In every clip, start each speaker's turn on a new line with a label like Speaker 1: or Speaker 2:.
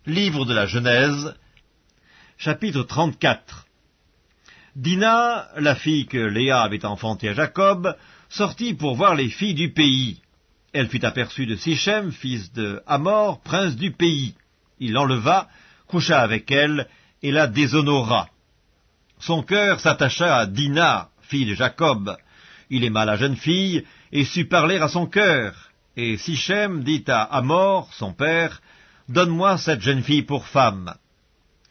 Speaker 1: Livre de la Genèse, chapitre 34. Dina, la fille que Léa avait enfantée à Jacob, sortit pour voir les filles du pays. Elle fut aperçue de Sichem, fils de Hamor, prince du pays. Il l'enleva, coucha avec elle, et la déshonora. Son cœur s'attacha à Dina, fille de Jacob. Il aima la jeune fille, et sut parler à son cœur. Et Sichem dit à Hamor, son père, « Donne-moi cette jeune fille pour femme. »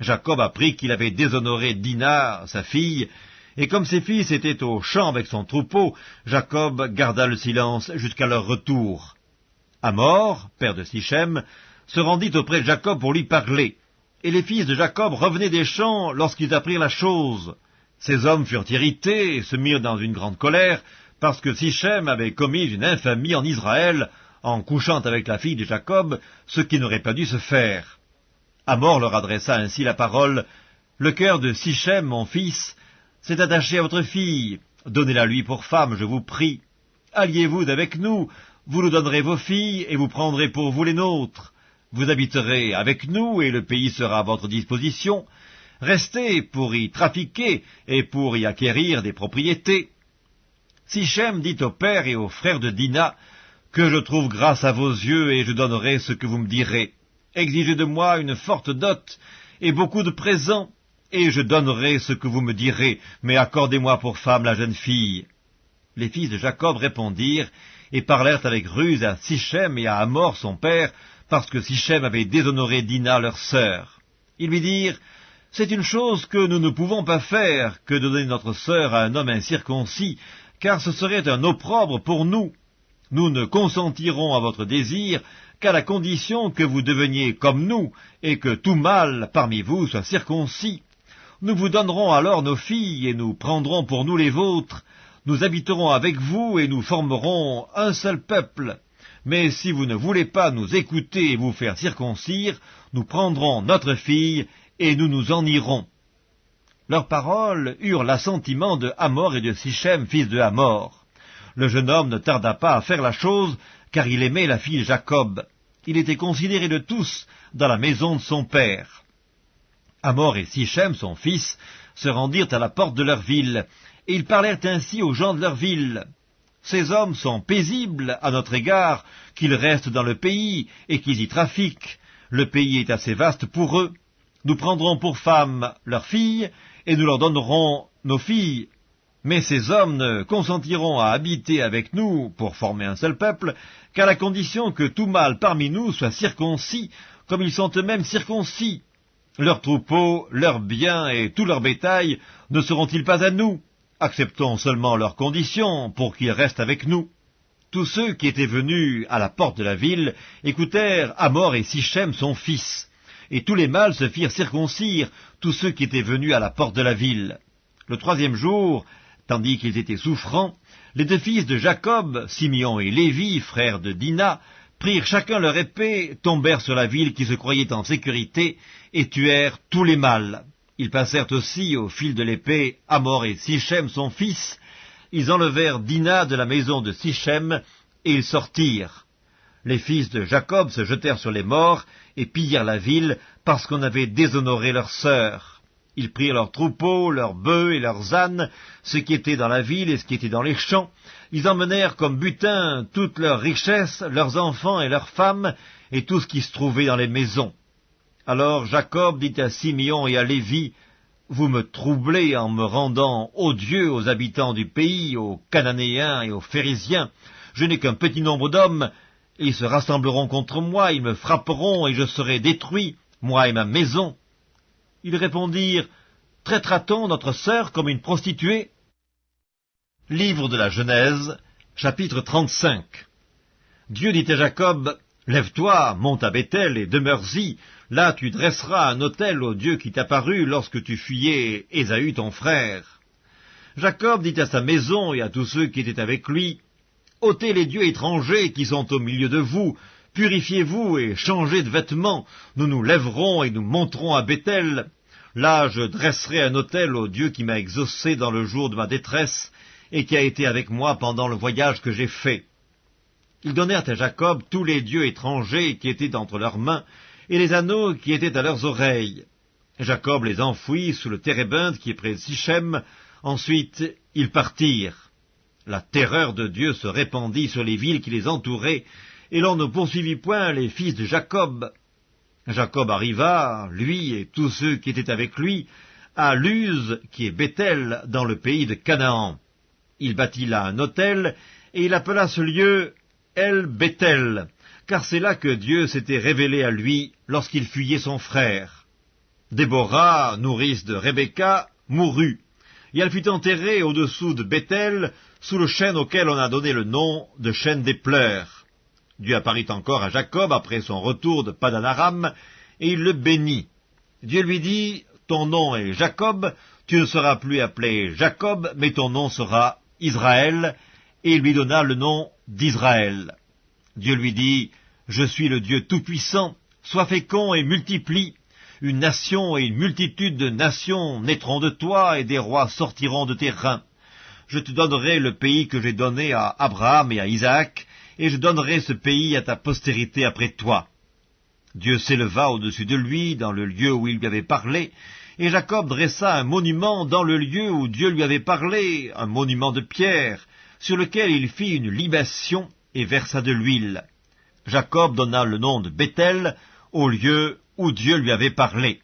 Speaker 1: Jacob apprit qu'il avait déshonoré Dina, sa fille, et comme ses fils étaient au champ avec son troupeau, Jacob garda le silence jusqu'à leur retour. Hamor, père de Sichem, se rendit auprès de Jacob pour lui parler, et les fils de Jacob revenaient des champs lorsqu'ils apprirent la chose. Ces hommes furent irrités et se mirent dans une grande colère, parce que Sichem avait commis une infamie en Israël, en couchant avec la fille de Jacob, ce qui n'aurait pas dû se faire. Hamor leur adressa ainsi la parole, « Le cœur de Sichem, mon fils, s'est attaché à votre fille. Donnez-la lui pour femme, je vous prie. Alliez-vous avec nous, vous nous donnerez vos filles, et vous prendrez pour vous les nôtres. Vous habiterez avec nous, et le pays sera à votre disposition. Restez pour y trafiquer, et pour y acquérir des propriétés. » Sichem dit au père et aux frères de Dina, « Que je trouve grâce à vos yeux, et je donnerai ce que vous me direz. Exigez de moi une forte dot, et beaucoup de présents, et je donnerai ce que vous me direz, mais accordez-moi pour femme la jeune fille. » Les fils de Jacob répondirent, et parlèrent avec ruse à Sichem et à Hamor son père, parce que Sichem avait déshonoré Dina leur sœur. Ils lui dirent, « C'est une chose que nous ne pouvons pas faire, que de donner notre sœur à un homme incirconcis, car ce serait un opprobre pour nous. Nous ne consentirons à votre désir qu'à la condition que vous deveniez comme nous, et que tout mâle parmi vous soit circoncis. Nous vous donnerons alors nos filles, et nous prendrons pour nous les vôtres. Nous habiterons avec vous, et nous formerons un seul peuple. Mais si vous ne voulez pas nous écouter et vous faire circoncire, nous prendrons notre fille, et nous nous en irons. » Leurs paroles eurent l'assentiment de Hamor et de Sichem, fils de Hamor. Le jeune homme ne tarda pas à faire la chose, car il aimait la fille de Jacob. Il était considéré de tous dans la maison de son père. Hamor et Sichem, son fils, se rendirent à la porte de leur ville, et ils parlèrent ainsi aux gens de leur ville. « Ces hommes sont paisibles à notre égard, qu'ils restent dans le pays, et qu'ils y trafiquent. Le pays est assez vaste pour eux. Nous prendrons pour femmes leurs filles, et nous leur donnerons nos filles. Mais ces hommes ne consentiront à habiter avec nous pour former un seul peuple, qu'à la condition que tout mâle parmi nous soit circoncis, comme ils sont eux-mêmes circoncis. Leurs troupeaux, leurs biens et tout leur bétail ne seront-ils pas à nous? Acceptons seulement leurs conditions pour qu'ils restent avec nous. » Tous ceux qui étaient venus à la porte de la ville écoutèrent Hamor et Sichem son fils. Et tous les mâles se firent circoncire, tous ceux qui étaient venus à la porte de la ville. Le troisième jour, tandis qu'ils étaient souffrants, les deux fils de Jacob, Simeon et Lévi, frères de Dina, prirent chacun leur épée, tombèrent sur la ville qui se croyait en sécurité, et tuèrent tous les mâles. Ils passèrent aussi au fil de l'épée Hamor et Sichem son fils. Ils enlevèrent Dina de la maison de Sichem, et ils sortirent. Les fils de Jacob se jetèrent sur les morts, et pillèrent la ville, parce qu'on avait déshonoré leur sœur. Ils prirent leurs troupeaux, leurs bœufs et leurs ânes, ce qui était dans la ville et ce qui était dans les champs. Ils emmenèrent comme butin toutes leurs richesses, leurs enfants et leurs femmes, et tout ce qui se trouvait dans les maisons. Alors Jacob dit à Simeon et à Lévi, « Vous me troublez en me rendant odieux aux habitants du pays, aux Cananéens et aux Phérésiens. Je n'ai qu'un petit nombre d'hommes, et ils se rassembleront contre moi, ils me frapperont, et je serai détruit, moi et ma maison. » Ils répondirent, « Traitera-t-on notre sœur comme une prostituée ?» Livre de la Genèse, chapitre 35. Dieu dit à Jacob, « Lève-toi, monte à Béthel et demeure-y. Là tu dresseras un autel au Dieu qui t'apparut lorsque tu fuyais Ésaü ton frère. » Jacob dit à sa maison et à tous ceux qui étaient avec lui, « Ôtez les dieux étrangers qui sont au milieu de vous, purifiez-vous et changez de vêtements, nous nous lèverons et nous monterons à Béthel. Là je dresserai un autel au Dieu qui m'a exaucé dans le jour de ma détresse, et qui a été avec moi pendant le voyage que j'ai fait. » Ils donnèrent à Jacob tous les dieux étrangers qui étaient entre leurs mains, et les anneaux qui étaient à leurs oreilles. Jacob les enfouit sous le térébinthe qui est près de Sichem. Ensuite, ils partirent. La terreur de Dieu se répandit sur les villes qui les entouraient, et l'on ne poursuivit point les fils de Jacob. Jacob arriva, lui et tous ceux qui étaient avec lui, à Luz, qui est Béthel, dans le pays de Canaan. Il bâtit là un autel, et il appela ce lieu El-Béthel, car c'est là que Dieu s'était révélé à lui lorsqu'il fuyait son frère. Déborah, nourrice de Rebecca, mourut, et elle fut enterrée au-dessous de Béthel, sous le chêne auquel on a donné le nom de chêne des pleurs. Dieu apparut encore à Jacob après son retour de Padan-Aram, et il le bénit. Dieu lui dit, « Ton nom est Jacob, tu ne seras plus appelé Jacob, mais ton nom sera Israël, » et il lui donna le nom d'Israël. Dieu lui dit, « Je suis le Dieu Tout-Puissant, sois fécond et multiplie. Une nation et une multitude de nations naîtront de toi, et des rois sortiront de tes reins. Je te donnerai le pays que j'ai donné à Abraham et à Isaac, et je donnerai ce pays à ta postérité après toi. » Dieu s'éleva au-dessus de lui, dans le lieu où il lui avait parlé, et Jacob dressa un monument dans le lieu où Dieu lui avait parlé, un monument de pierre, sur lequel il fit une libation et versa de l'huile. Jacob donna le nom de Béthel au lieu où Dieu lui avait parlé.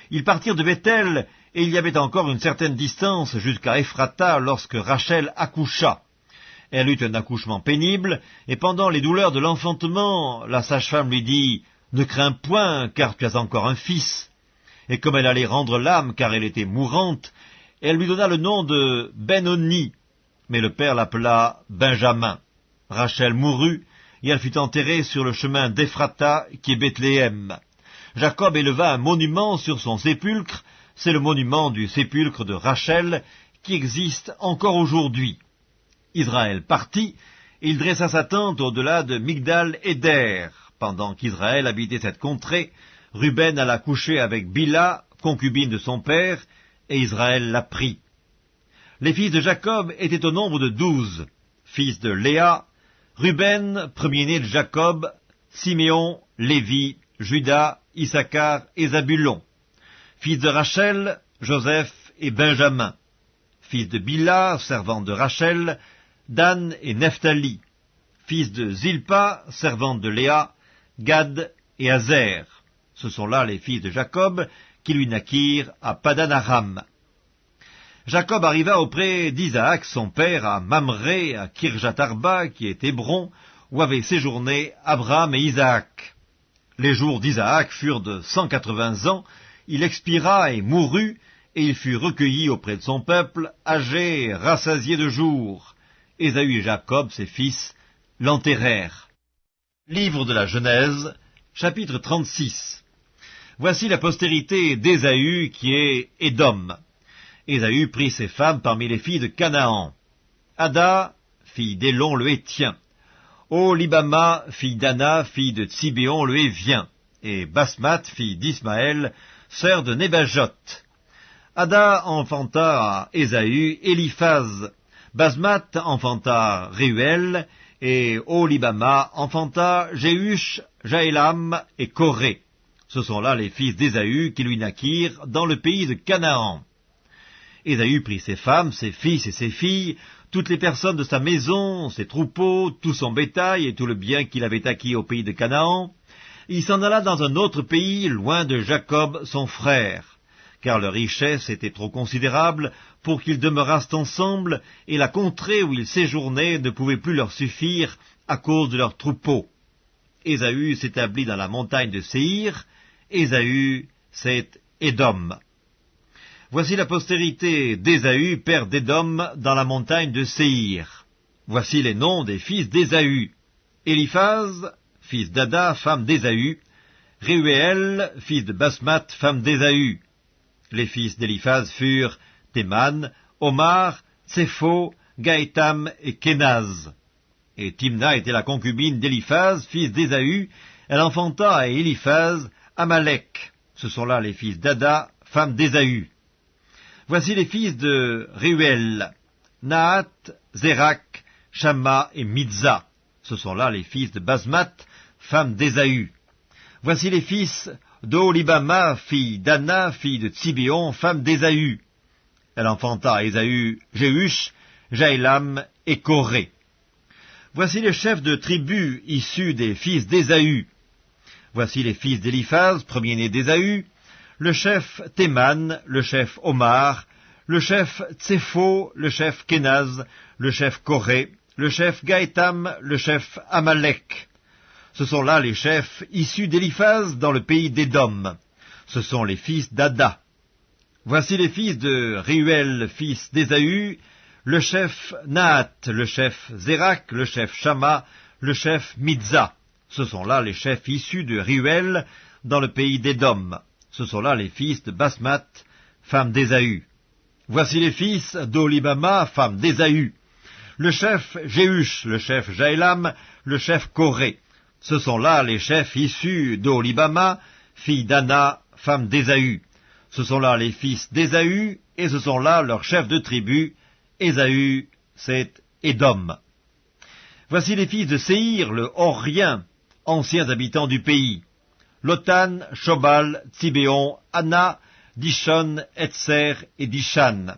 Speaker 1: Ils partirent de Béthel, et il y avait encore une certaine distance jusqu'à Ephrata lorsque Rachel accoucha. Elle eut un accouchement pénible, et pendant les douleurs de l'enfantement, la sage-femme lui dit, « Ne crains point, car tu as encore un fils. » Et comme elle allait rendre l'âme, car elle était mourante, elle lui donna le nom de Ben-Oni, mais le père l'appela Benjamin. Rachel mourut, et elle fut enterrée sur le chemin d'Ephrata, qui est Bethléem. Jacob éleva un monument sur son sépulcre, c'est le monument du sépulcre de Rachel, qui existe encore aujourd'hui. Israël partit, et il dressa sa tente au-delà de Migdal-Éder. Pendant qu'Israël habitait cette contrée, Ruben alla coucher avec Bila, concubine de son père, et Israël la prit. Les fils de Jacob étaient au nombre de 12, fils de Léa, Ruben, premier-né de Jacob, Siméon, Lévi, Juda, Issachar et Zabulon. Fils de Rachel, Joseph et Benjamin. Fils de Bila, servante de Rachel, Dan et Nephtali. Fils de Zilpa, servante de Léa, Gad et Azer. Ce sont là les fils de Jacob qui lui naquirent à Padan-Aram. Jacob arriva auprès d'Isaac, son père, à Mamré, à Kirjat-Arba, qui est Hébron, où avaient séjourné Abraham et Isaac. Les jours d'Isaac furent de 180 ans, il expira et mourut, et il fut recueilli auprès de son peuple, âgé et rassasié de jours. Ésaü et Jacob, ses fils, l'enterrèrent. Livre de la Genèse, chapitre 36. Voici la postérité d'Ésaü qui est Édom. Ésaü prit ses femmes parmi les filles de Canaan. Ada, fille d'Élon le Hétien. Olibama, fille d'Anna, fille de Tsibéon le Hévien. Et Basmath, fille d'Ismaël, sœur de Nébajot. Ada enfanta à Ésaü Éliphaz. Basmath enfanta Réuel, et Olibama enfanta Jéhush, Jaélam et Coré. Ce sont là les fils d'Ésaü qui lui naquirent dans le pays de Canaan. Ésaü prit ses femmes, ses fils et ses filles, toutes les personnes de sa maison, ses troupeaux, tout son bétail et tout le bien qu'il avait acquis au pays de Canaan. Il s'en alla dans un autre pays, loin de Jacob, son frère, car leur richesse était trop considérable pour qu'ils demeurassent ensemble, et la contrée où ils séjournaient ne pouvait plus leur suffire à cause de leurs troupeaux. Ésaü s'établit dans la montagne de Séhir. Ésaü, c'est Édom. Voici la postérité d'Ésaü, père d'Édom, dans la montagne de Séhir. Voici les noms des fils d'Ésaü. Éliphaz, fils d'Ada, femme d'Ésaü. Réuel, fils de Basmath, femme d'Ésaü. Les fils d'Éliphaz furent Théman, Omar, Tsépho, Gaétam et Kénaz. Et Timna était la concubine d'Éliphaz, fils d'Ésaü. Elle enfanta à Éliphaz Amalek. Ce sont là les fils d'Ada, femme d'Ésaü. Voici les fils de Réuel, Nahat, Zérak, Shamma et Midza. Ce sont là les fils de Basmath, femme d'Ésaü. Voici les fils d'Oholibama, fille d'Anna, fille de Tsibéon, femme d'Ésaü. Elle enfanta à Ésaü Jéhush, Jaélam et Coré. Voici les chefs de tribus issus des fils d'Ésaü. Voici les fils d'Éliphaz, premier-né d'Ésaü, le chef Théman, le chef Omar, le chef Tsépho, le chef Kénaz, le chef Coré, le chef Gaétam, le chef Amalek. Ce sont là les chefs issus d'Éliphaz dans le pays d'Édom. Ce sont les fils d'Ada. Voici les fils de Réuel, fils d'Ésaü, le chef Nahat, le chef Zérak, le chef Shama, le chef Mitza. Ce sont là les chefs issus de Réuel dans le pays d'Édom. Ce sont là les fils de Basmat, femme d'Ésaü. Voici les fils d'Oholibama, femme d'Ésaü, le chef Jéhush, le chef Jaélam, le chef Coré. Ce sont là les chefs issus d'Oholibama, fille d'Anna, femme d'Ésaü. Ce sont là les fils d'Ésaü, et ce sont là leurs chefs de tribu. Ésaü, c'est Édom. Voici les fils de Séhir, le Horien, anciens habitants du pays. Lotan, Shobal, Tsibéon, Anna, Dishon, Etser et Dishan.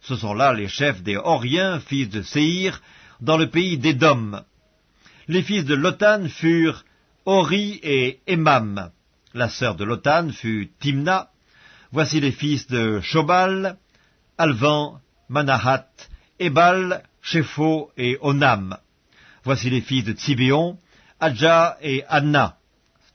Speaker 1: Ce sont là les chefs des Horiens, fils de Séhir, dans le pays d'Édom. Les fils de Lotan furent Hori et Emam. La sœur de Lotan fut Timna. Voici les fils de Shobal, Alvan, Manahat, Ebal, Shépho et Onam. Voici les fils de Tsibéon, Adja et Anna.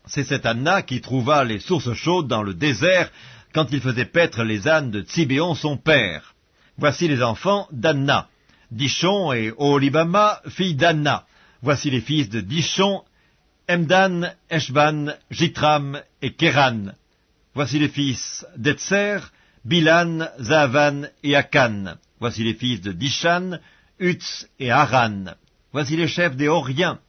Speaker 1: C'est cette Anna qui trouva les sources chaudes dans le désert quand il faisait paître les ânes de Tsibéon son père. Voici les enfants d'Anna, Dishon et Oholibama, fille d'Anna. Voici les fils de Dishon, Emdan, Eshban, Jitram et Kéran. Voici les fils d'Etser, Bilan, Zavan et Akan. Voici les fils de Dishan, Utz et Haran. Voici les chefs des Horiens.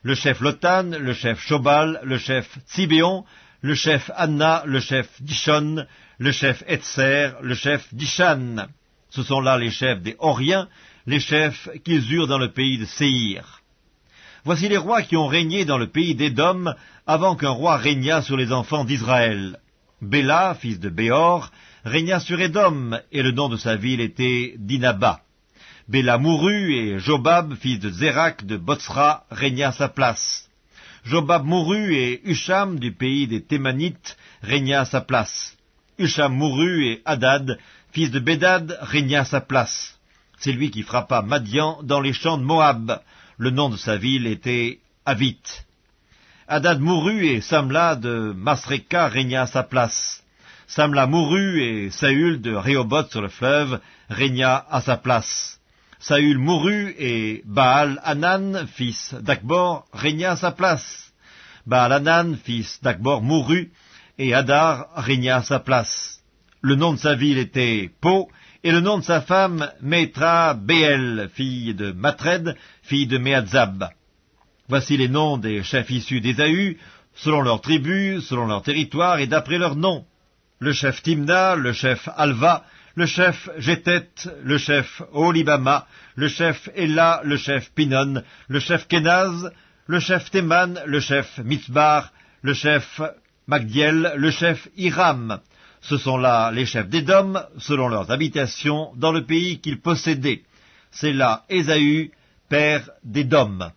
Speaker 1: Le chef Lotan, le chef Shobal, le chef Tsibéon, le chef Anna, le chef Dishon, le chef Etser, le chef Dishan. Ce sont là les chefs des Horiens, les chefs qu'ils eurent dans le pays de Séhir. Voici les rois qui ont régné dans le pays d'Édom avant qu'un roi régnât sur les enfants d'Israël. Béla, fils de Béor, régna sur Édom, et le nom de sa ville était Dinaba. Béla mourut, et Jobab, fils de Zérak de Botsra, régna à sa place. Jobab mourut, et Husham, du pays des Thémanites, régna à sa place. Husham mourut, et Hadad, fils de Bédad, régna à sa place. C'est lui qui frappa Madian dans les champs de Moab. Le nom de sa ville était Avit. Hadad mourut, et Samla de Masreka régna à sa place. Samla mourut, et Saül de Rehoboth sur le fleuve régna à sa place. Saül mourut, et Baal-Hanan, fils d'Akbor, régna à sa place. Baal-Hanan, fils d'Akbor, mourut, et Hadar régna à sa place. Le nom de sa ville était Po, et le nom de sa femme, Métra Béel, fille de Matred, fille de Méadzab. Voici les noms des chefs issus d'Ésaü, selon leurs tribus, selon leur territoire et d'après leurs noms. Le chef Timna, le chef Alva, le chef Jétet, le chef Oholibama, le chef Ella, le chef Pinon, le chef Kénaz, le chef Théman, le chef Mitzbar, le chef Magdiel, le chef Hiram. Ce sont là les chefs d'Édom, selon leurs habitations, dans le pays qu'ils possédaient. C'est là Ésaü, père d'Édom.